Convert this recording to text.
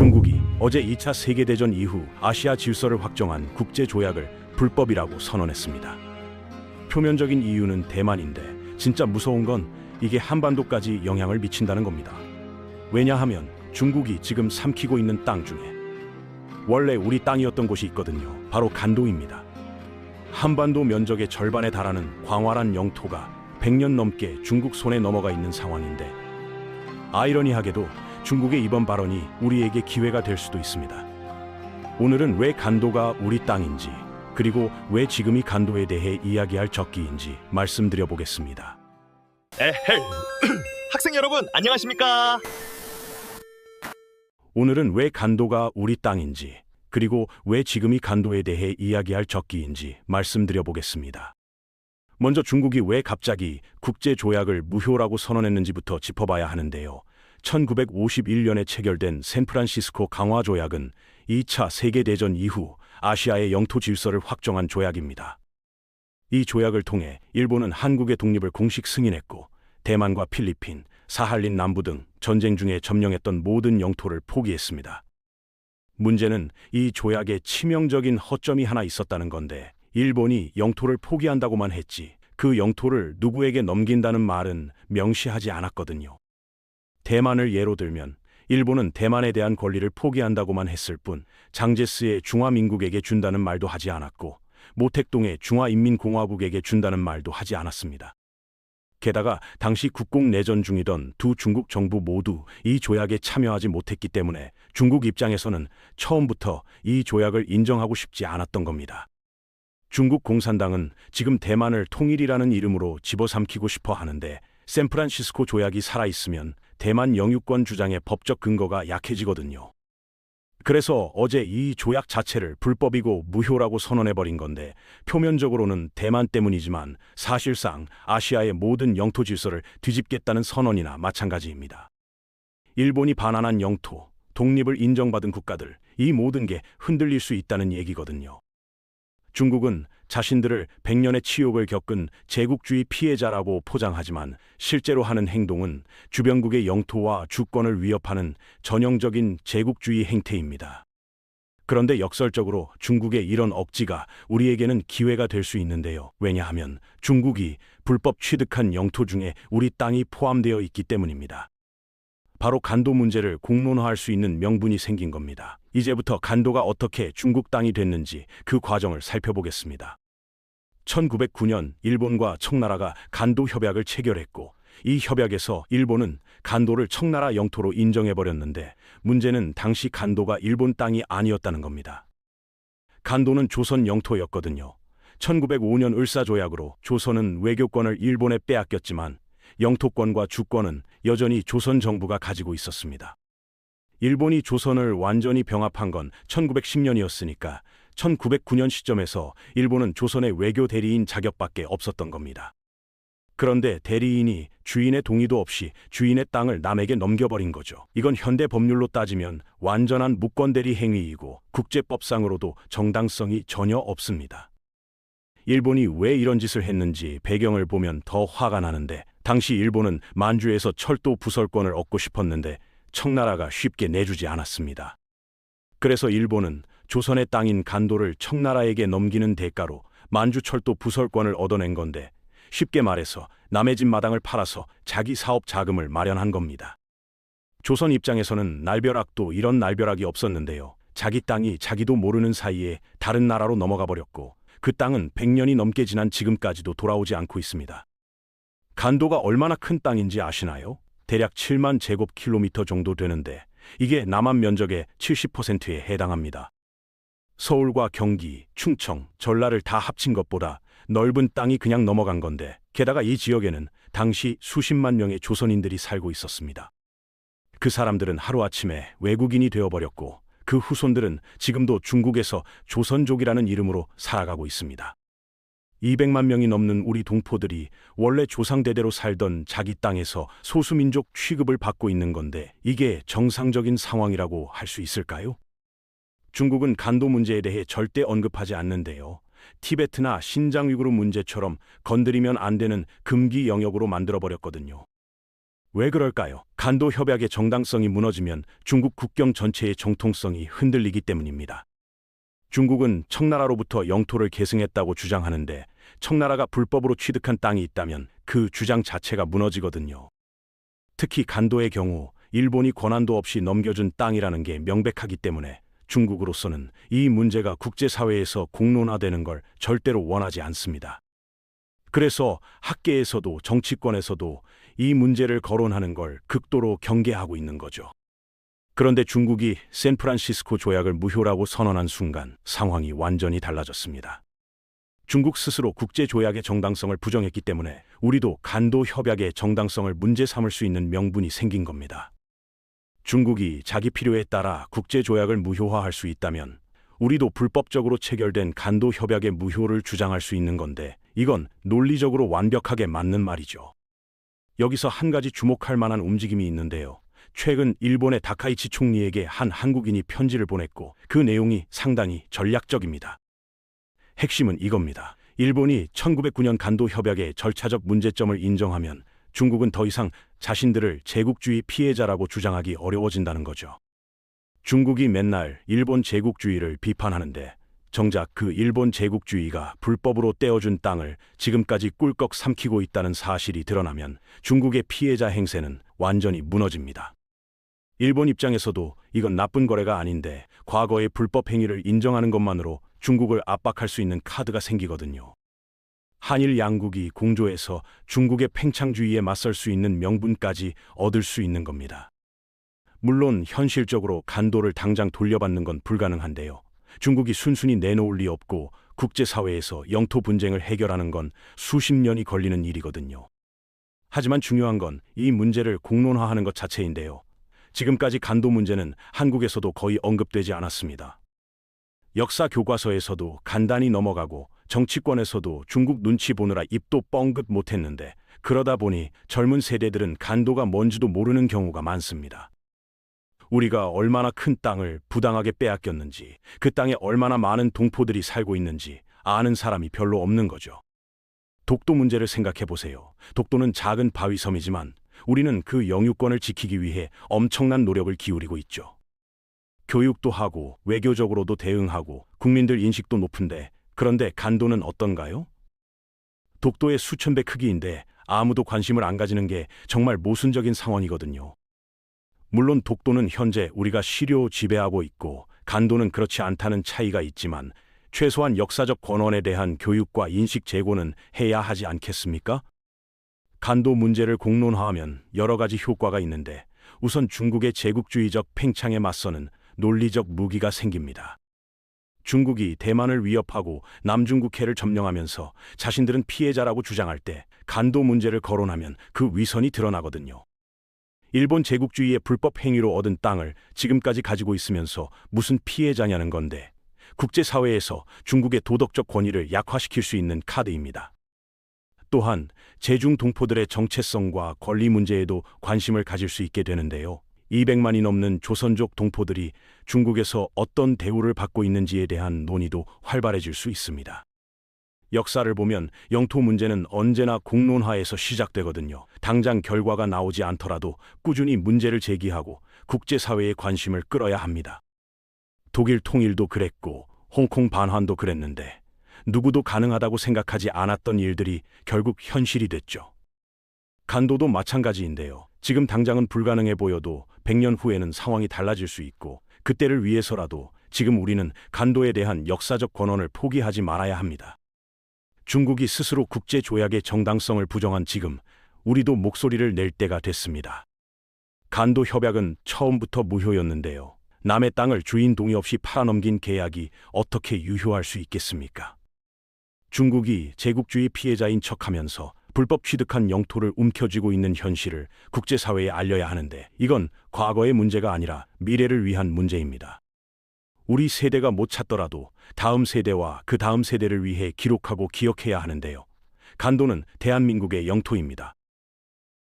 중국이 어제 2차 세계대전 이후 아시아 질서를 확정한 국제조약을 불법이라고 선언했습니다. 표면적인 이유는 대만인데 진짜 무서운 건 이게 한반도까지 영향을 미친다는 겁니다. 왜냐하면 중국이 지금 삼키고 있는 땅 중에 원래 우리 땅이었던 곳이 있거든요. 바로 간도입니다. 한반도 면적의 절반에 달하는 광활한 영토가 100년 넘게 중국 손에 넘어가 있는 상황인데, 아이러니하게도 중국의 이번 발언이 우리에게 기회가 될 수도 있습니다. 오늘은 왜 간도가 우리 땅인지, 그리고 왜 지금 이 간도에 대해 이야기할 적기인지 말씀드려 보겠습니다. 에헤이. 학생 여러분 안녕하십니까? 오늘은 왜 간도가 우리 땅인지, 그리고 왜 지금 이 간도에 대해 이야기할 적기인지 말씀드려 보겠습니다. 먼저 중국이 왜 갑자기 국제조약을 무효라고 선언했는지부터 짚어봐야 하는데요. 1951년에 체결된 샌프란시스코 강화조약은 2차 세계대전 이후 아시아의 영토 질서를 확정한 조약입니다. 이 조약을 통해 일본은 한국의 독립을 공식 승인했고, 대만과 필리핀, 사할린 남부 등 전쟁 중에 점령했던 모든 영토를 포기했습니다. 문제는 이 조약에 치명적인 허점이 하나 있었다는 건데, 일본이 영토를 포기한다고만 했지 그 영토를 누구에게 넘긴다는 말은 명시하지 않았거든요. 대만을 예로 들면 일본은 대만에 대한 권리를 포기한다고만 했을 뿐 장제스의 중화민국에게 준다는 말도 하지 않았고, 모택동의 중화인민공화국에게 준다는 말도 하지 않았습니다. 게다가 당시 국공내전 중이던 두 중국 정부 모두 이 조약에 참여하지 못했기 때문에 중국 입장에서는 처음부터 이 조약을 인정하고 싶지 않았던 겁니다. 중국 공산당은 지금 대만을 통일이라는 이름으로 집어삼키고 싶어 하는데, 샌프란시스코 조약이 살아있으면 대만 영유권 주장의 법적 근거가 약해지거든요. 그래서 어제 이 조약 자체를 불법이고 무효라고 선언해버린 건데, 표면적으로는 대만 때문이지만 사실상 아시아의 모든 영토 질서를 뒤집겠다는 선언이나 마찬가지입니다. 일본이 반환한 영토, 독립을 인정받은 국가들, 이 모든 게 흔들릴 수 있다는 얘기거든요. 중국은 자신들을 100년의 치욕을 겪은 제국주의 피해자라고 포장하지만 실제로 하는 행동은 주변국의 영토와 주권을 위협하는 전형적인 제국주의 행태입니다. 그런데 역설적으로 중국의 이런 억지가 우리에게는 기회가 될 수 있는데요. 왜냐하면 중국이 불법 취득한 영토 중에 우리 땅이 포함되어 있기 때문입니다. 바로 간도 문제를 공론화할 수 있는 명분이 생긴 겁니다. 이제부터 간도가 어떻게 중국 땅이 됐는지 그 과정을 살펴보겠습니다. 1909년 일본과 청나라가 간도 협약을 체결했고, 이 협약에서 일본은 간도를 청나라 영토로 인정해버렸는데, 문제는 당시 간도가 일본 땅이 아니었다는 겁니다. 간도는 조선 영토였거든요. 1905년 을사조약으로 조선은 외교권을 일본에 빼앗겼지만 영토권과 주권은 여전히 조선 정부가 가지고 있었습니다. 일본이 조선을 완전히 병합한 건 1910년이었으니까 1909년 시점에서 일본은 조선의 외교 대리인 자격밖에 없었던 겁니다. 그런데 대리인이 주인의 동의도 없이 주인의 땅을 남에게 넘겨버린 거죠. 이건 현대 법률로 따지면 완전한 무권대리 행위이고 국제법상으로도 정당성이 전혀 없습니다. 일본이 왜 이런 짓을 했는지 배경을 보면 더 화가 나는데, 당시 일본은 만주에서 철도 부설권을 얻고 싶었는데 청나라가 쉽게 내주지 않았습니다. 그래서 일본은 조선의 땅인 간도를 청나라에게 넘기는 대가로 만주 철도 부설권을 얻어낸 건데, 쉽게 말해서 남의 집 마당을 팔아서 자기 사업 자금을 마련한 겁니다. 조선 입장에서는 날벼락도 이런 날벼락이 없었는데요. 자기 땅이 자기도 모르는 사이에 다른 나라로 넘어가 버렸고, 그 땅은 100년이 넘게 지난 지금까지도 돌아오지 않고 있습니다. 간도가 얼마나 큰 땅인지 아시나요? 대략 7만 제곱킬로미터 정도 되는데, 이게 남한 면적의 70%에 해당합니다. 서울과 경기, 충청, 전라를 다 합친 것보다 넓은 땅이 그냥 넘어간 건데, 게다가 이 지역에는 당시 수십만 명의 조선인들이 살고 있었습니다. 그 사람들은 하루아침에 외국인이 되어버렸고, 그 후손들은 지금도 중국에서 조선족이라는 이름으로 살아가고 있습니다. 200만 명이 넘는 우리 동포들이 원래 조상대대로 살던 자기 땅에서 소수민족 취급을 받고 있는 건데, 이게 정상적인 상황이라고 할 수 있을까요? 중국은 간도 문제에 대해 절대 언급하지 않는데요. 티베트나 신장 위구르 문제처럼 건드리면 안 되는 금기 영역으로 만들어버렸거든요. 왜 그럴까요? 간도 협약의 정당성이 무너지면 중국 국경 전체의 정통성이 흔들리기 때문입니다. 중국은 청나라로부터 영토를 계승했다고 주장하는데 청나라가 불법으로 취득한 땅이 있다면 그 주장 자체가 무너지거든요. 특히 간도의 경우 일본이 권한도 없이 넘겨준 땅이라는 게 명백하기 때문에 중국으로서는 이 문제가 국제사회에서 공론화되는 걸 절대로 원하지 않습니다. 그래서 학계에서도 정치권에서도 이 문제를 거론하는 걸 극도로 경계하고 있는 거죠. 그런데 중국이 샌프란시스코 조약을 무효라고 선언한 순간 상황이 완전히 달라졌습니다. 중국 스스로 국제조약의 정당성을 부정했기 때문에 우리도 간도 협약의 정당성을 문제 삼을 수 있는 명분이 생긴 겁니다. 중국이 자기 필요에 따라 국제조약을 무효화할 수 있다면 우리도 불법적으로 체결된 간도 협약의 무효를 주장할 수 있는 건데 이건 논리적으로 완벽하게 맞는 말이죠. 여기서 한 가지 주목할 만한 움직임이 있는데요. 최근 일본의 다카이치 총리에게 한 한국인이 편지를 보냈고 그 내용이 상당히 전략적입니다. 핵심은 이겁니다. 일본이 1909년 간도 협약의 절차적 문제점을 인정하면 중국은 더 이상 자신들을 제국주의 피해자라고 주장하기 어려워진다는 거죠. 중국이 맨날 일본 제국주의를 비판하는데 정작 그 일본 제국주의가 불법으로 떼어준 땅을 지금까지 꿀꺽 삼키고 있다는 사실이 드러나면 중국의 피해자 행세는 완전히 무너집니다. 일본 입장에서도 이건 나쁜 거래가 아닌데 과거의 불법 행위를 인정하는 것만으로 중국을 압박할 수 있는 카드가 생기거든요. 한일 양국이 공조해서 중국의 팽창주의에 맞설 수 있는 명분까지 얻을 수 있는 겁니다. 물론 현실적으로 간도를 당장 돌려받는 건 불가능한데요. 중국이 순순히 내놓을 리 없고 국제사회에서 영토 분쟁을 해결하는 건 수십 년이 걸리는 일이거든요. 하지만 중요한 건 이 문제를 공론화하는 것 자체인데요. 지금까지 간도 문제는 한국에서도 거의 언급되지 않았습니다. 역사 교과서에서도 간단히 넘어가고 정치권에서도 중국 눈치 보느라 입도 뻥긋 못했는데 그러다 보니 젊은 세대들은 간도가 뭔지도 모르는 경우가 많습니다. 우리가 얼마나 큰 땅을 부당하게 빼앗겼는지, 그 땅에 얼마나 많은 동포들이 살고 있는지 아는 사람이 별로 없는 거죠. 독도 문제를 생각해 보세요. 독도는 작은 바위섬이지만 우리는 그 영유권을 지키기 위해 엄청난 노력을 기울이고 있죠. 교육도 하고 외교적으로도 대응하고 국민들 인식도 높은데 그런데 간도는 어떤가요? 독도의 수천 배 크기인데 아무도 관심을 안 가지는 게 정말 모순적인 상황이거든요. 물론 독도는 현재 우리가 실효 지배하고 있고 간도는 그렇지 않다는 차이가 있지만 최소한 역사적 권원에 대한 교육과 인식 제고는 해야 하지 않겠습니까? 간도 문제를 공론화하면 여러 가지 효과가 있는데 우선 중국의 제국주의적 팽창에 맞서는 논리적 무기가 생깁니다. 중국이 대만을 위협하고 남중국해를 점령하면서 자신들은 피해자라고 주장할 때 간도 문제를 거론하면 그 위선이 드러나거든요. 일본 제국주의의 불법 행위로 얻은 땅을 지금까지 가지고 있으면서 무슨 피해자냐는 건데 국제사회에서 중국의 도덕적 권위를 약화시킬 수 있는 카드입니다. 또한 제중 동포들의 정체성과 권리 문제에도 관심을 가질 수 있게 되는데요. 200만이 넘는 조선족 동포들이 중국에서 어떤 대우를 받고 있는지에 대한 논의도 활발해질 수 있습니다. 역사를 보면 영토 문제는 언제나 공론화에서 시작되거든요. 당장 결과가 나오지 않더라도 꾸준히 문제를 제기하고 국제사회의 관심을 끌어야 합니다. 독일 통일도 그랬고 홍콩 반환도 그랬는데 누구도 가능하다고 생각하지 않았던 일들이 결국 현실이 됐죠. 간도도 마찬가지인데요. 지금 당장은 불가능해 보여도 100년 후에는 상황이 달라질 수 있고 그때를 위해서라도 지금 우리는 간도에 대한 역사적 권한을 포기하지 말아야 합니다. 중국이 스스로 국제조약의 정당성을 부정한 지금 우리도 목소리를 낼 때가 됐습니다. 간도 협약은 처음부터 무효였는데요. 남의 땅을 주인 동의 없이 팔아넘긴 계약이 어떻게 유효할 수 있겠습니까? 중국이 제국주의 피해자인 척하면서 불법 취득한 영토를 움켜쥐고 있는 현실을 국제사회에 알려야 하는데 이건 과거의 문제가 아니라 미래를 위한 문제입니다. 우리 세대가 못 찾더라도 다음 세대와 그 다음 세대를 위해 기록하고 기억해야 하는데요. 간도는 대한민국의 영토입니다.